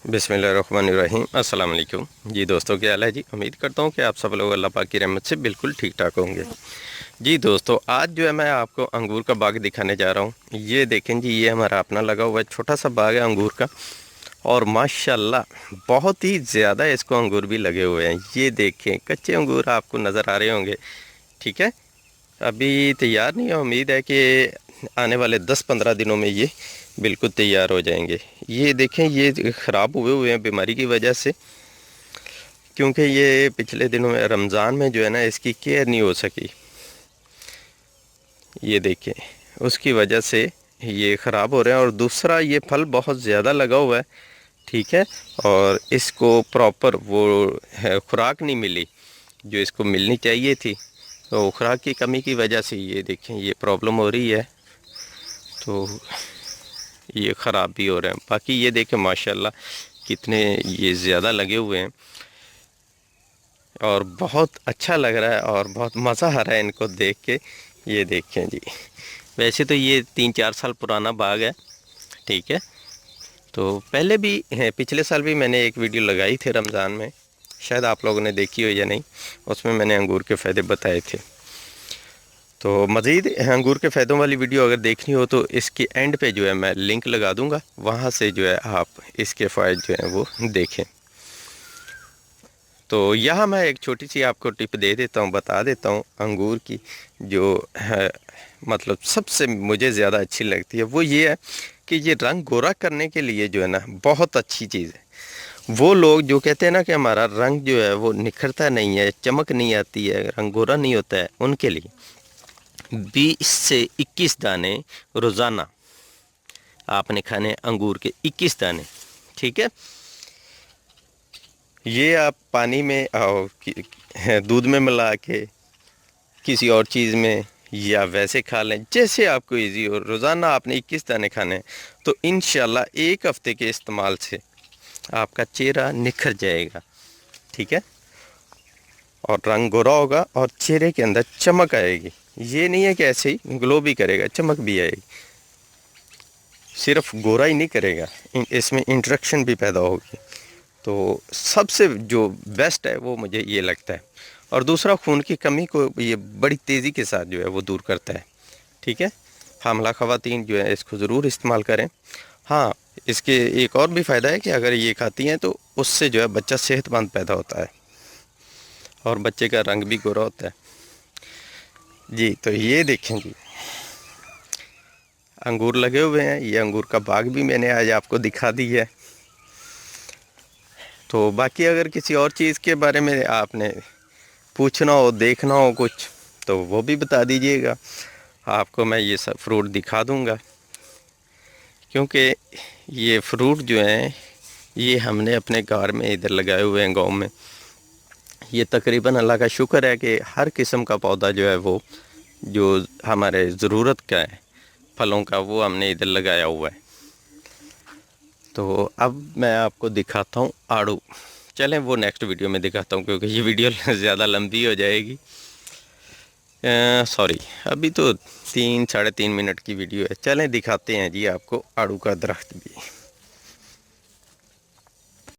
बिस्मिल्लाहिर्रहमानिर्रहीम अस्सलाम वालेकुम जी दोस्तों, क्या हाल है जी। उम्मीद करता हूँ कि आप सब लोग अल्लाह पाक की रहमत से बिल्कुल ठीक ठाक होंगे। जी दोस्तों, आज जो है मैं आपको अंगूर का बाग दिखाने जा रहा हूँ। ये देखें जी, ये हमारा अपना लगा हुआ है छोटा सा बाग है अंगूर का, और माशाल्लाह बहुत ही ज़्यादा इसको अंगूर भी लगे हुए हैं। ये देखें, कच्चे अंगूर आपको नज़र आ रहे होंगे, ठीक है। अभी तैयार नहीं है, उम्मीद है कि आने वाले 10-15 दिनों में ये बिल्कुल तैयार हो जाएंगे। ये देखें, ये ख़राब हुए हैं बीमारी की वजह से, क्योंकि ये पिछले दिनों में रमज़ान में जो है ना, इसकी केयर नहीं हो सकी। ये देखें, उसकी वजह से ये ख़राब हो रहे हैं। और दूसरा, ये फल बहुत ज़्यादा लगा हुआ है, ठीक है, और इसको प्रॉपर वो है खुराक नहीं मिली जो इसको मिलनी चाहिए थी। तो खुराक की कमी की वजह से ये देखें, ये प्रॉब्लम हो रही है, तो ये ख़राब भी हो रहे हैं। बाकी ये देखें माशाल्लाह कितने ये ज़्यादा लगे हुए हैं, और बहुत अच्छा लग रहा है और बहुत मज़ा आ रहा है इनको देख के। ये देखें जी, वैसे तो ये 3-4 साल पुराना बाग है, ठीक है। तो पहले भी पिछले साल भी मैंने एक वीडियो लगाई थी रमज़ान में, शायद आप लोगों ने देखी हो या नहीं। उसमें मैंने अंगूर के फ़ायदे बताए थे। तो मज़ीद अंगूर के फ़ायदों वाली वीडियो अगर देखनी हो तो इसके एंड पे जो है मैं लिंक लगा दूंगा, वहाँ से जो है आप इसके फ़ायदे जो हैं वो देखें। तो यहाँ मैं एक छोटी सी आपको टिप दे देता हूँ, बता देता हूँ अंगूर की, जो है मतलब सबसे मुझे ज़्यादा अच्छी लगती है। वो ये है कि ये रंग गोरा करने के लिए जो है ना, बहुत अच्छी चीज़ है। वो लोग जो कहते हैं ना कि हमारा रंग जो है वो निखरता नहीं है, चमक नहीं आती है, रंग गोरा नहीं होता है, उनके लिए 20 से 21 दाने रोज़ाना आपने खाने अंगूर के 21 दाने, ठीक है। ये आप पानी में दूध में मिला के किसी और चीज़ में या वैसे खा लें, जैसे आपको इजी हो। रोज़ाना आपने 21 दाने खाने हैं, तो इंशाल्लाह एक हफ़्ते के इस्तेमाल से आपका चेहरा निखर जाएगा, ठीक है, और रंग गोरा होगा और चेहरे के अंदर चमक आएगी। ये नहीं है कि ऐसे ही ग्लो भी करेगा, चमक भी आएगी। सिर्फ गोरा ही नहीं करेगा, इसमें इंटरेक्शन भी पैदा होगी। तो सबसे जो बेस्ट है वो मुझे ये लगता है। और दूसरा, खून की कमी को ये बड़ी तेज़ी के साथ जो है वो दूर करता है, ठीक है। हामला ख़वातीन जो है इसको ज़रूर इस्तेमाल करें। हाँ, इसके एक और भी फ़ायदा है कि अगर ये खाती हैं तो उससे जो है बच्चा सेहतमंद पैदा होता है और बच्चे का रंग भी गोरा होता है जी। तो ये देखें जी, अंगूर लगे हुए हैं। ये अंगूर का बाग भी मैंने आज आपको दिखा दी है। तो बाकी अगर किसी और चीज़ के बारे में आपने पूछना हो, देखना हो कुछ, तो वो भी बता दीजिएगा, आपको मैं ये सब फ्रूट दिखा दूंगा। क्योंकि ये फ्रूट जो हैं ये हमने अपने घर में इधर लगाए हुए हैं गांव में। ये तकरीबन अल्लाह का शुक्र है कि हर किस्म का पौधा जो है वो जो हमारे ज़रूरत का है फलों का, वो हमने इधर लगाया हुआ है। तो अब मैं आपको दिखाता हूँ आड़ू। चलें वो नेक्स्ट वीडियो में दिखाता हूँ, क्योंकि ये वीडियो ज़्यादा लंबी हो जाएगी। सॉरी, अभी तो 3-3.5 मिनट की वीडियो है। चलें दिखाते हैं जी आपको आड़ू का दरख्त भी।